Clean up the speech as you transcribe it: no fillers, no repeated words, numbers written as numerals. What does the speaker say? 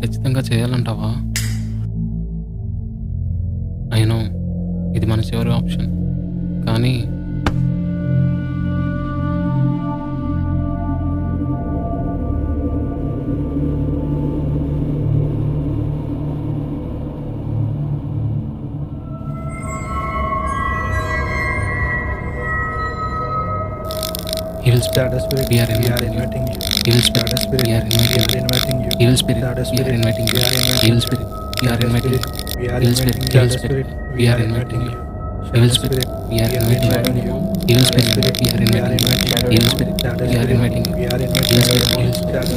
ఖచ్చితంగా చేయాలంటావా? I know ఇది మన చివరి ఆప్షన్. కానీ Evil spirit, we are inviting you. Evil spirit, we are inviting you. Evil spirit, we are inviting you. Evil spirit, we are inviting you. Evil spirit, we are inviting you. Evil spirit, we are inviting you. Evil spirit, we are inviting you. Evil spirit, we are inviting you. Evil spirit,